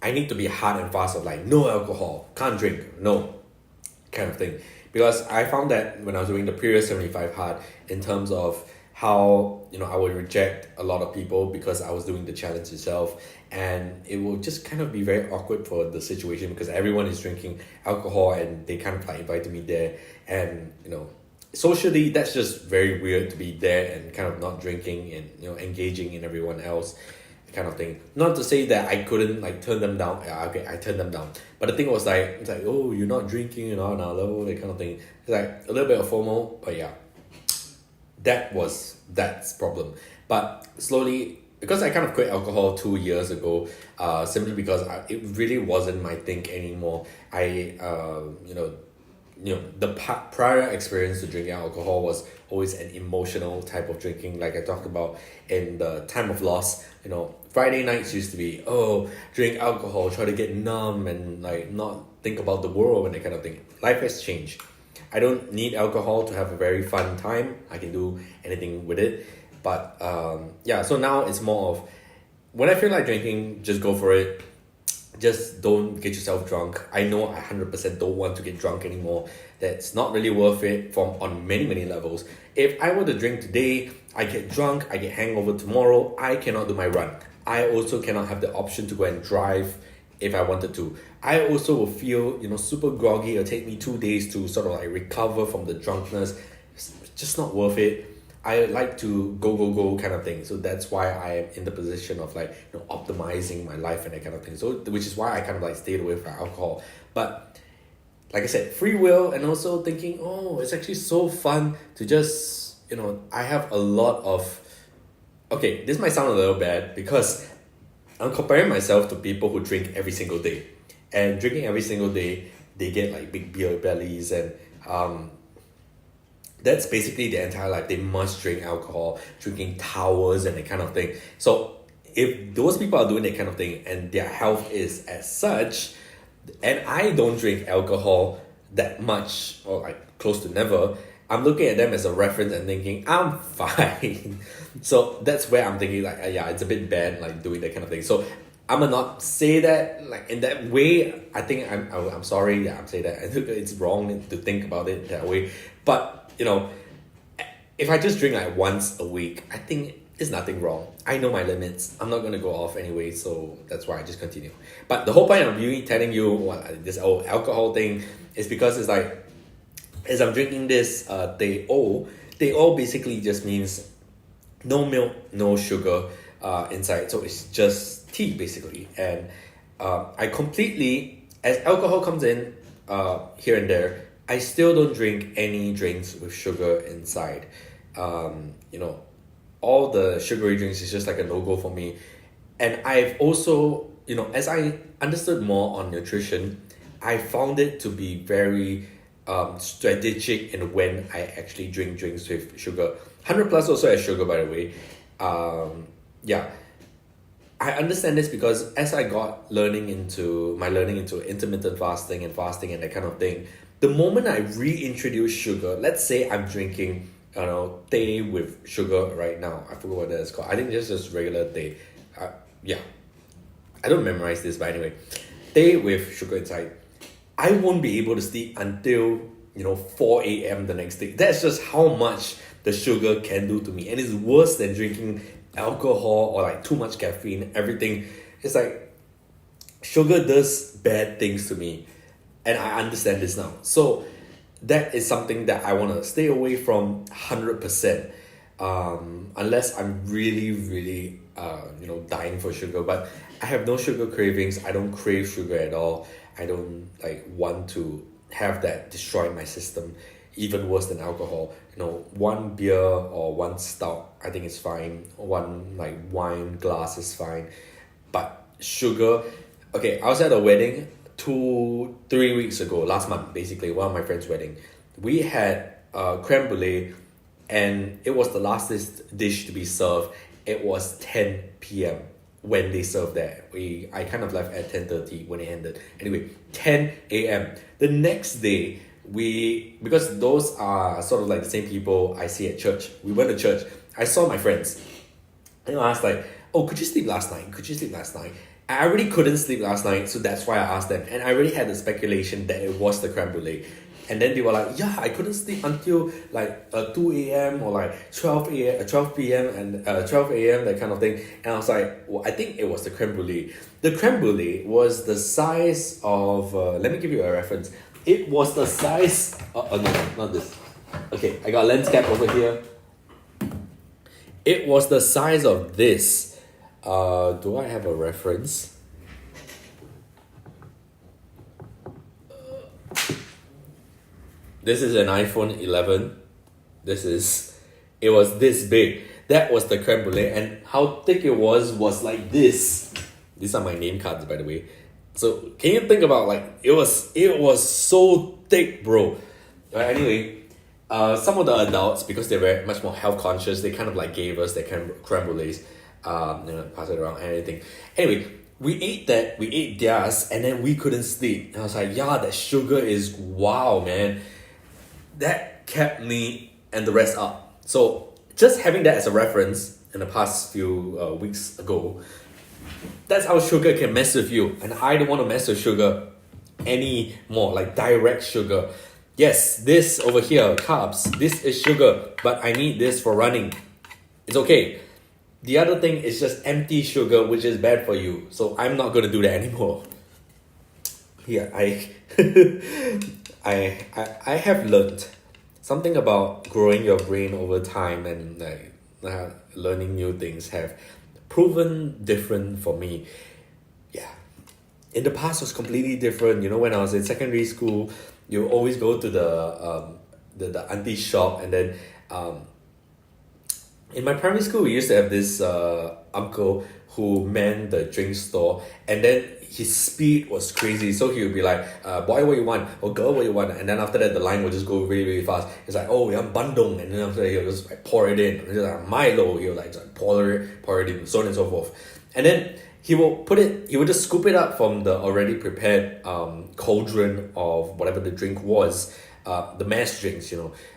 I need to be hard and fast of like no alcohol, can't drink, no, kind of thing. Because I found that when I was doing the previous 75 hard, in terms of how I would reject a lot of people because I was doing the challenge itself, and it will just kind of be very awkward for the situation because everyone is drinking alcohol and they kind of like invited me there, and socially that's just very weird to be there and kind of not drinking and engaging in everyone else kind of thing. Not to say that I couldn't like turn them down. Yeah, okay, I turned them down. But the thing was like, it's like, oh, you're not drinking, you're not on our level, that kind of thing. It's like a little bit of FOMO, but yeah, that's problem. But slowly, because I kind of quit alcohol 2 years ago, simply because it really wasn't my thing anymore. The prior experience to drinking alcohol was always an emotional type of drinking, like I talked about in the time of loss. Friday nights used to be, drink alcohol, try to get numb and like not think about the world and that kind of thing. Life has changed. I don't need alcohol to have a very fun time. I can do anything with it. But so now it's more of when I feel like drinking, just go for it. Just don't get yourself drunk. I know I 100% don't want to get drunk anymore. That's not really worth it on many, many levels. If I were to drink today, I get drunk, I get hangover tomorrow, I cannot do my run. I also cannot have the option to go and drive if I wanted to. I also will feel, super groggy. It'll take me 2 days to sort of like recover from the drunkenness. It's just not worth it. I like to go kind of thing. So that's why I am in the position of like, optimizing my life and that kind of thing. So which is why I kind of like stayed away from alcohol. But like I said, free will, and also thinking, it's actually so fun to just, I have a lot of, okay, this might sound a little bad because I'm comparing myself to people who drink every single day. And drinking every single day, they get like big beer bellies, and that's basically their entire life. They must drink alcohol, drinking towers and that kind of thing. So if those people are doing that kind of thing and their health is as such, and I don't drink alcohol that much or like close to never, I'm looking at them as a reference and thinking, I'm fine. So that's where I'm thinking like, it's a bit bad like doing that kind of thing. So I'm gonna not say that like in that way. I think I'm sorry that I'm saying that. I think it's wrong to think about it that way. But if I just drink like once a week, I think there's nothing wrong. I know my limits. I'm not gonna go off anyway, so that's why I just continue. But the whole point of really telling you this alcohol thing is because it's like, as I'm drinking this teh O basically just means no milk, no sugar inside. So it's just tea basically. And I completely, as alcohol comes in here and there, I still don't drink any drinks with sugar inside. You know, all the sugary drinks is just like a no-go for me. And I've also, as I understood more on nutrition, I found it to be very strategic in when I actually drink drinks with sugar. 100 plus also has sugar, by the way. Yeah, I understand this because as I got learning into intermittent fasting and that kind of thing, the moment I reintroduce sugar, let's say I'm drinking, tea with sugar right now. I forgot what that is called. I think it's just regular tea. Yeah, I don't memorize this, but anyway, tea with sugar inside. I won't be able to sleep until 4 a.m. the next day. That's just how much the sugar can do to me, and it's worse than drinking alcohol or like too much caffeine. Everything, it's like sugar does bad things to me, and I understand this now. So that is something that I want to stay away from 100%, unless I'm really really dying for sugar. But I have no sugar cravings. I don't crave sugar at all. I don't like want to have that destroy my system. Even worse than alcohol, one beer or one stout, I think it's fine. One like wine glass is fine. But sugar, okay, I was at a wedding 3 weeks ago, last month, basically, one of my friend's wedding. We had creme brulee, and it was the last dish to be served. It was 10 p.m. when they served that. I kind of left at 10:30 when it ended. Anyway, 10 a.m. The next day, because those are sort of like the same people I see at church. We went to church. I saw my friends. And I was like, oh, could you sleep last night? Could you sleep last night? I really couldn't sleep last night, so that's why I asked them. And I already had the speculation that it was the creme brulee. And then they were like, yeah, I couldn't sleep until like 2 a.m. or like 12 p.m. and 12 a.m., that kind of thing. And I was like, well, I think it was the creme brulee. The creme brulee was the size of, let me give you a reference. It was the size, oh no, not this. Okay, I got a lens cap over here. It was the size of this. Do I have a reference? This is an iPhone 11. It was this big. That was the creme brulee, and how thick it was like this. These are my name cards, by the way. So can you think about it was so thick, bro. Anyway, some of the adults, because they were much more health conscious, they kind of like gave us their creme brulees, pass it around and everything. Anyway, we ate theirs, and then we couldn't sleep. And I was like, yeah, that sugar is wow, man. That kept me and the rest up. So just having that as a reference in the past few weeks ago, that's how sugar can mess with you. And I don't want to mess with sugar anymore, like direct sugar. Yes, this over here, carbs, this is sugar, but I need this for running. It's okay. The other thing is just empty sugar, which is bad for you. So I'm not going to do that anymore. Yeah, I have learned something about growing your brain over time, and learning new things have proven different for me. Yeah, in the past it was completely different. When I was in secondary school, you always go to the auntie shop, and then in my primary school we used to have this uncle who manned the drink store, and then his speed was crazy. So he would be like, boy, what you want? Or girl, what you want? And then after that, the line would just go really, really fast. It's like, oh, yeah, bandung. And then after that, he'll just pour it in. And like Milo, he'll pour it in, so on and so forth. And then he will just scoop it up from the already prepared cauldron of whatever the drink was. The mass drinks,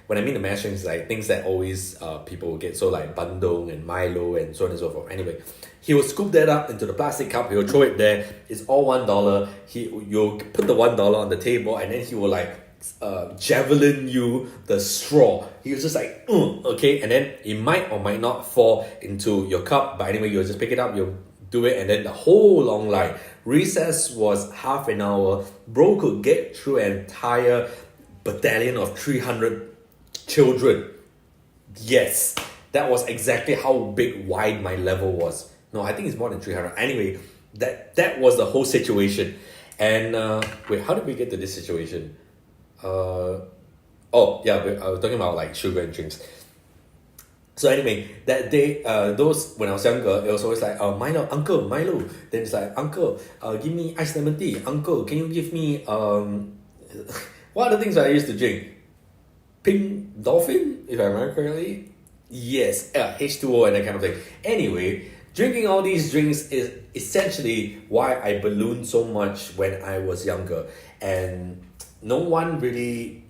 When I mean the mass drinks, like things that always people will get. So like bandung and Milo and so on and so forth. Anyway, he will scoop that up into the plastic cup. He will throw it there. It's all $1. You'll put the $1 on the table, and then he will javelin you the straw. He was just like, okay, and then it might or might not fall into your cup. But anyway, you'll just pick it up. You'll do it, and then the whole long line. Recess was half an hour. Bro could get through an entire battalion of 300 children. Yes, that was exactly how wide my level was. No, I think it's more than 300. Anyway, that was the whole situation. And wait, how did we get to this situation? I was talking about sugar and drinks. So anyway, that day, those when I was younger, it was always like, Milo, uncle, Milo. Then it's like, uncle, give me iced lemon tea. Uncle, can you give me what are the things that I used to drink? Pink dolphin, if I remember correctly. Yes, H2O and that kind of thing. Anyway, drinking all these drinks is essentially why I ballooned so much when I was younger, and no one really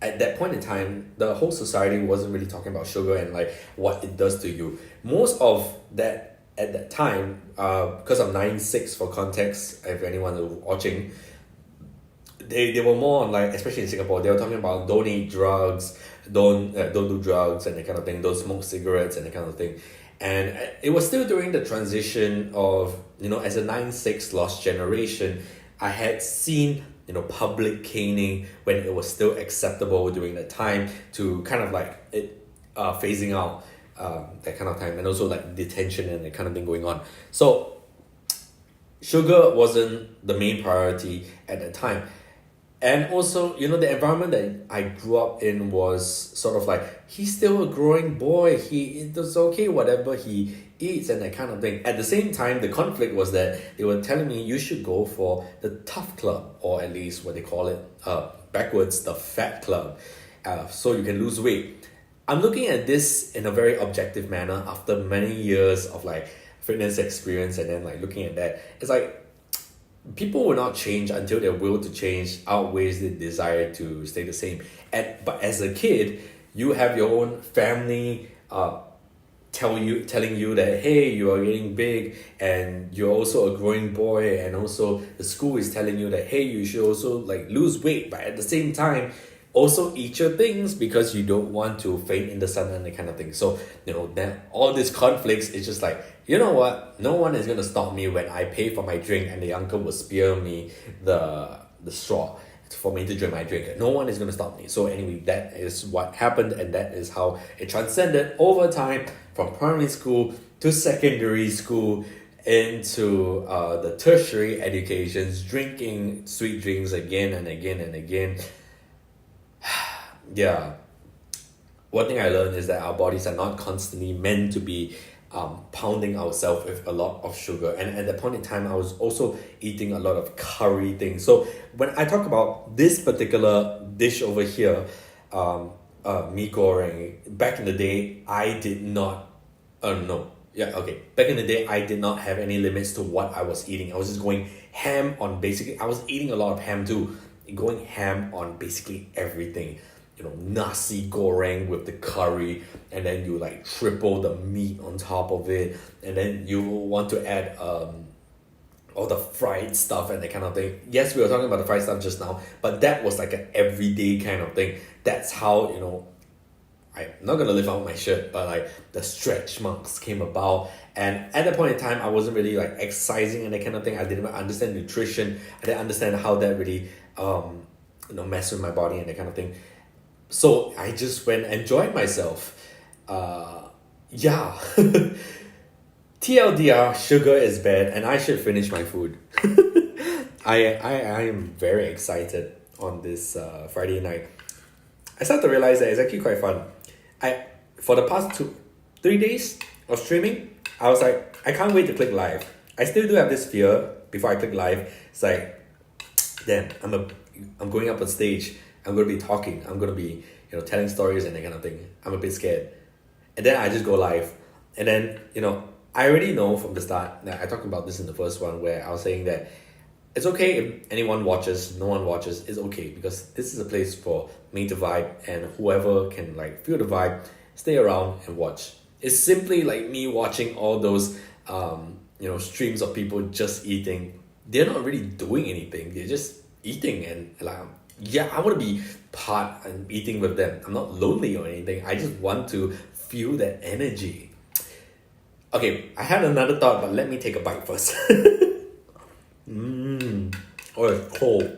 at that point in time, the whole society wasn't really talking about sugar and like what it does to you. Most of that at that time, because I'm 96 for context, if anyone is watching, they were more on like, especially in Singapore, they were talking about don't eat drugs, don't do drugs and that kind of thing, don't smoke cigarettes and that kind of thing. And it was still during the transition of, as a 9-6 lost generation, I had seen, public caning when it was still acceptable during that time, to kind of like it phasing out that kind of time, and also like detention and that kind of thing going on. So sugar wasn't the main priority at that time. And also, the environment that I grew up in was sort of like, he's still a growing boy. It's okay, whatever he eats and that kind of thing. At the same time, the conflict was that they were telling me you should go for the tough club, or at least what they call it, backwards, the fat club, so you can lose weight. I'm looking at this in a very objective manner after many years of like fitness experience, and then like looking at that, it's like, people will not change until their will to change outweighs the desire to stay the same. But as a kid, you have your own family telling you that, hey, you are getting big and you're also a growing boy, and also the school is telling you that, hey, you should also like lose weight, but at the same time also eat your things because you don't want to faint in the sun and that kind of thing. So then all these conflicts is just like, you know what, no one is going to stop me when I pay for my drink and the uncle will spear me the straw for me to drink my drink. No one is going to stop me. So anyway, that is what happened, and that is how it transcended over time from primary school to secondary school into the tertiary educations, drinking sweet drinks again and again and again. Yeah, one thing I learned is that our bodies are not constantly meant to be pounding ourselves with a lot of sugar. And at that point in time, I was also eating a lot of curry things. So when I talk about this particular dish over here, mee goreng, back in the day, I did not, no, yeah, okay. Back in the day, I did not have any limits to what I was eating. I was just going ham on basically, I was eating a lot of ham too, going ham on basically everything. Nasi goreng with the curry, and then you like triple the meat on top of it, and then you want to add all the fried stuff and that kind of thing. Yes, we were talking about the fried stuff just now, but that was like an everyday kind of thing. That's how, I'm not gonna lift out my shirt, but like the stretch marks came about. And at that point in time, I wasn't really like exercising and that kind of thing. I didn't understand nutrition. I didn't understand how that really messed with my body and that kind of thing. So I just went and enjoyed myself. Yeah. TLDR, sugar is bad and I should finish my food. I am very excited on this Friday night. I started to realize that it's actually quite fun. For the past 3 days of streaming, I was like, I can't wait to click live. I still do have this fear before I click live. It's like, damn, I'm going up on stage. I'm going to be talking. I'm going to be, telling stories and that kind of thing. I'm a bit scared. And then I just go live. And then, I already know from the start, I talked about this in the first one, where I was saying that it's okay if anyone watches, no one watches, it's okay, because this is a place for me to vibe, and whoever can like feel the vibe, stay around and watch. It's simply like me watching all those, streams of people just eating. They're not really doing anything. They're just eating, and like, yeah, I want to be part and eating with them. I'm not lonely or anything. I just want to feel that energy. Okay, I had another thought, but let me take a bite first. Oh, it's cold.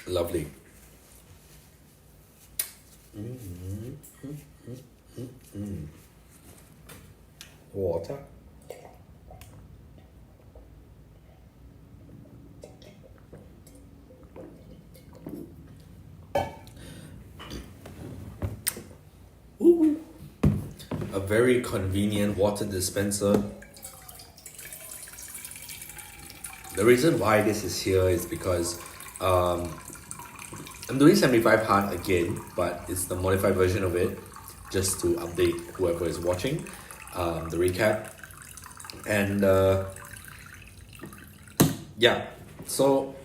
Lovely. Water. Ooh. A very convenient water dispenser. The reason why this is here is because I'm doing 75 hard again, but it's the modified version of it, just to update whoever is watching the recap. And yeah, so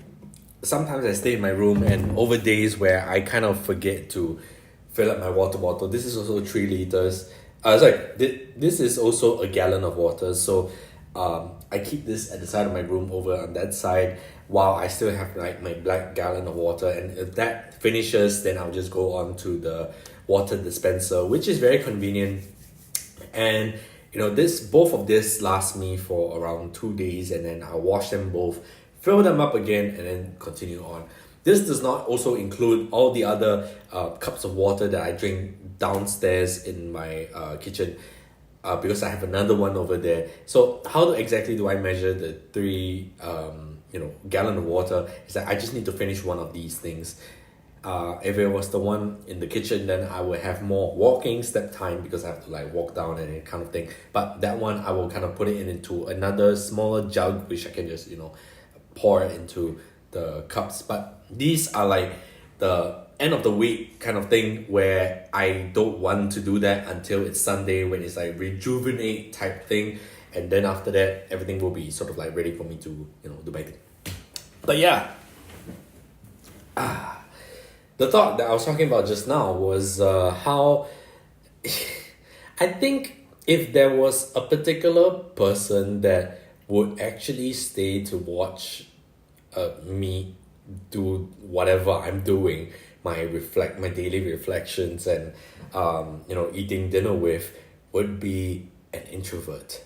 sometimes I stay in my room, and over days where I kind of forget to fill up my water bottle. This is also 3 liters. This is also a gallon of water. So I keep this at the side of my room over on that side while I still have like my black gallon of water. And if that finishes, then I'll just go on to the water dispenser, which is very convenient. And both of this last me for around 2 days, and then I'll wash them both, fill them up again, and then continue on. This does not also include all the other cups of water that I drink downstairs in my kitchen, because I have another one over there. So how exactly do I measure the 3 gallon of water? Is that I just need to finish one of these things. If it was the one in the kitchen, then I would have more walking step time because I have to like walk down and kind of thing. But that one, I will kind of put it into another smaller jug, which I can just pour it into the cups. But these are like the end of the week kind of thing where I don't want to do that until it's Sunday, when it's like rejuvenate type thing, and then after that everything will be sort of like ready for me to do my thing. But yeah, the thought that I was talking about just now was how I think if there was a particular person that would actually stay to watch me do whatever I'm doing, my daily reflections, and eating dinner with, would be an introvert.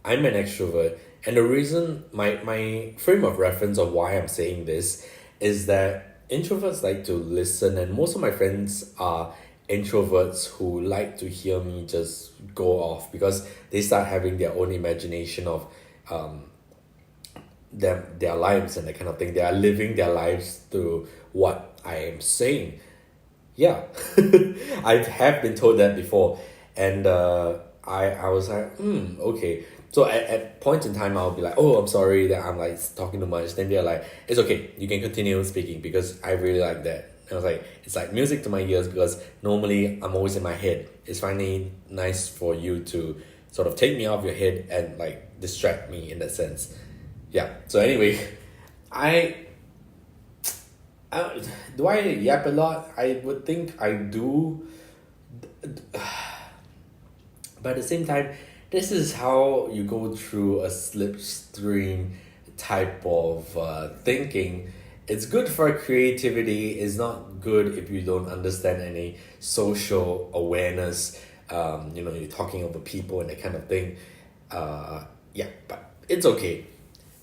I'm an extrovert, and the reason my frame of reference of why I'm saying this is that introverts like to listen, and most of my friends are introverts who like to hear me just go off because they start having their own imagination of their lives and that kind of thing. They are living their lives through what I am saying. Yeah, I have been told that before, and I was like, okay. So at point in time, I'll be like, oh, I'm sorry that I'm like talking too much. Then they're like, it's okay, you can continue speaking because I really like that. And I was like, it's like music to my ears because normally I'm always in my head. It's finally nice for you to sort of take me off your head and like distract me in that sense. Yeah. So anyway, I do I yap a lot? I would think I do, but at the same time, this is how you go through a slipstream type of thinking. It's good for creativity. It's not good if you don't understand any social awareness. You're talking over people and that kind of thing. Yeah, but it's okay.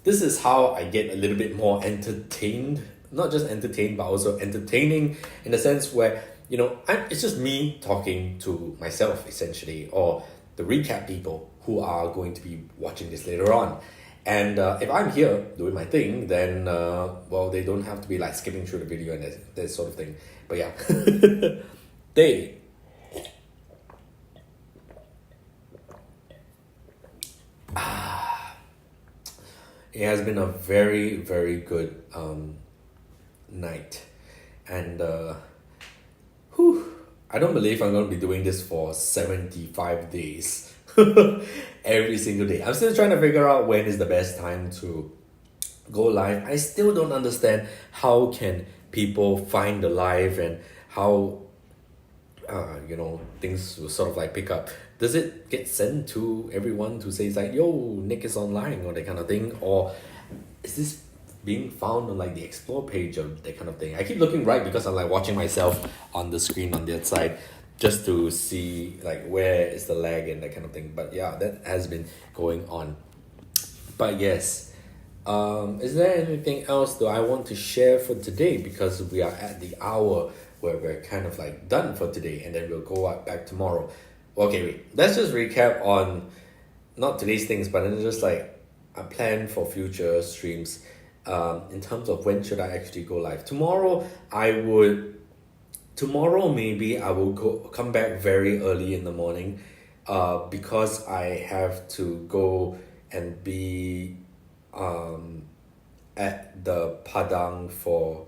This is how I get a little bit more entertained. Not just entertained, but also entertaining in the sense where, it's just me talking to myself, essentially, or the recap people who are going to be watching this later on. And if I'm here doing my thing, then, they don't have to be like skipping through the video and that sort of thing. But yeah, it has been a very, very good night. And I don't believe I'm going to be doing this for 75 days. Every single day. I'm still trying to figure out when is the best time to go live. I still don't understand how can people find the live and how things will sort of like pick up. Does it get sent to everyone to say it's like, yo, Nick is online or that kind of thing? Or is this being found on like the explore page or that kind of thing? I keep looking right because I'm like watching myself on the screen on the other side just to see like where is the lag and that kind of thing. But yeah, that has been going on. But yes, is there anything else that I want to share for today? Because we are at the hour where we're kind of like done for today, and then we'll go out back tomorrow. Okay, wait. Let's just recap on not today's things, but then just like a plan for future streams. In terms of when should I actually go live tomorrow, maybe I will come back very early in the morning, because I have to go and be at the Padang for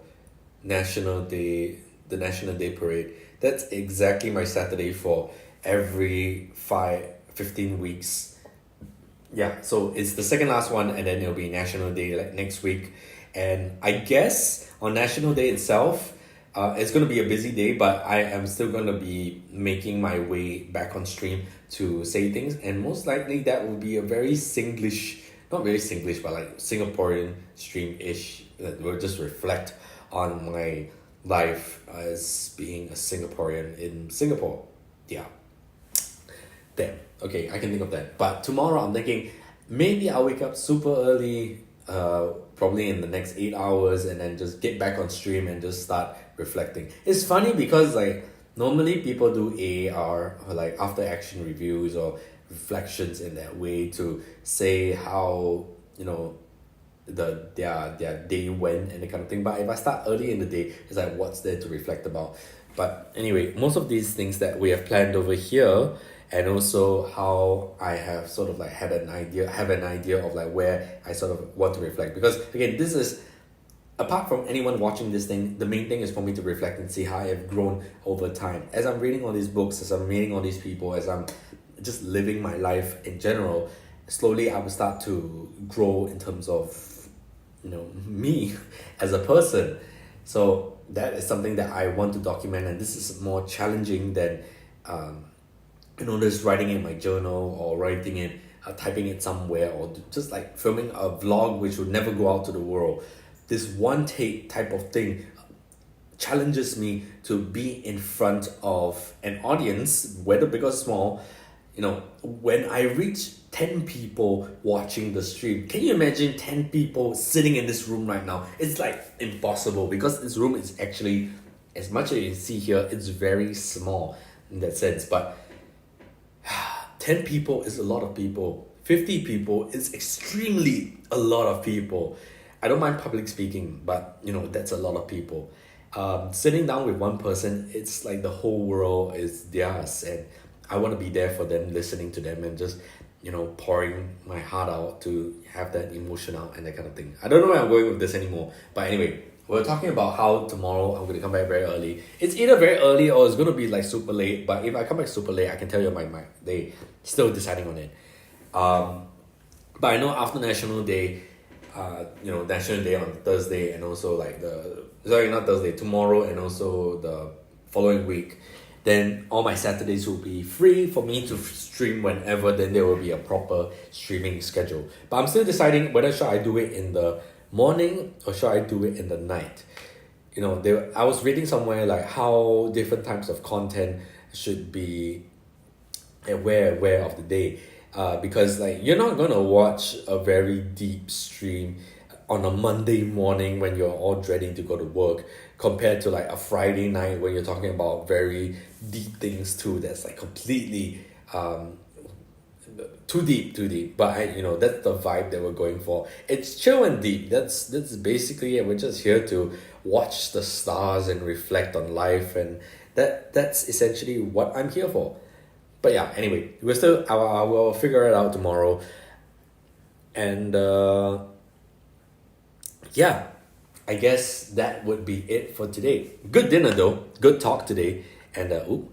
National Day, the National Day Parade. That's exactly my Saturday for every 15 weeks. Yeah, so it's the second last one, and then it'll be National Day like next week. And I guess on National Day itself, it's going to be a busy day, but I am still going to be making my way back on stream to say things. And most likely that will be a very Singlish, not very Singlish, but like Singaporean stream-ish that will just reflect on my life as being a Singaporean in Singapore. Yeah. Damn. Okay, I can think of that. But tomorrow I'm thinking maybe I'll wake up super early, probably in the next 8 hours, and then just get back on stream and just start reflecting. It's funny because like normally people do AAR or like after action reviews or reflections in that way to say how their day went and that kind of thing. But if I start early in the day, it's like what's there to reflect about. But anyway, most of these things that we have planned over here, and also how I have sort of like have an idea of like where I sort of want to reflect. Because again, this is, apart from anyone watching this thing, the main thing is for me to reflect and see how I have grown over time. As I'm reading all these books, as I'm meeting all these people, as I'm just living my life in general, slowly I will start to grow in terms of, me as a person. So that is something that I want to document, and this is more challenging than just writing in my journal or writing it, typing it somewhere, or just like filming a vlog which would never go out to the world. This one take type of thing challenges me to be in front of an audience, whether big or small. When I reach 10 people watching the stream, can you imagine 10 people sitting in this room right now? It's like impossible, because this room is actually, as much as you see here, it's very small in that sense. But 10 people is a lot of people. 50 people is extremely a lot of people. I don't mind public speaking, but that's a lot of people. Sitting down with one person, it's like the whole world is theirs, and I want to be there for them, listening to them, and just pouring my heart out to have that emotion out and that kind of thing. I don't know where I'm going with this anymore, but anyway, we're talking about how tomorrow I'm going to come back very early. It's either very early or it's going to be like super late, but if I come back super late, I can tell you my day. Still deciding on it. But I know after National Day, National Day on Thursday, and also like not Thursday, tomorrow, and also the following week, then all my Saturdays will be free for me to stream whenever. Then there will be a proper streaming schedule. But I'm still deciding whether should I do it in the morning or should I do it in the night. I was reading somewhere like how different types of content should be aware of the day. Because like you're not gonna watch a very deep stream on a Monday morning when you're all dreading to go to work, compared to like a Friday night when you're talking about very deep things too. That's like completely too deep. But that's the vibe that we're going for. It's chill and deep. That's basically it. We're just here to watch the stars and reflect on life, and that's essentially what I'm here for. But yeah, anyway, I will figure it out tomorrow. And yeah, I guess that would be it for today. Good dinner though. Good talk today. And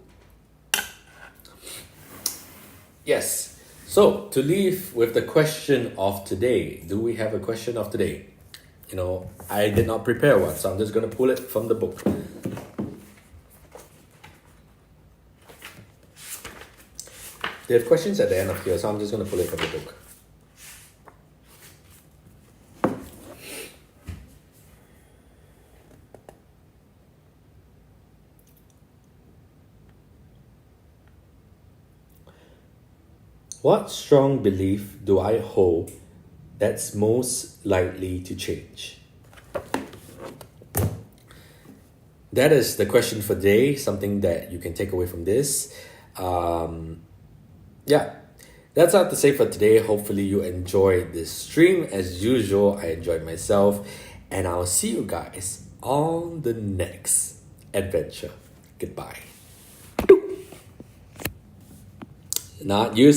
yes. So to leave with the question of today, do we have a question of today? I did not prepare one, so I'm just going to pull it from the book. They have questions at the end of here, so I'm just going to pull it from the book. What strong belief do I hold that's most likely to change? That is the question for today, something that you can take away from this. Yeah, that's all to say for today. Hopefully you enjoyed this stream. As usual, I enjoyed myself, and I'll see you guys on the next adventure. Goodbye. Not you.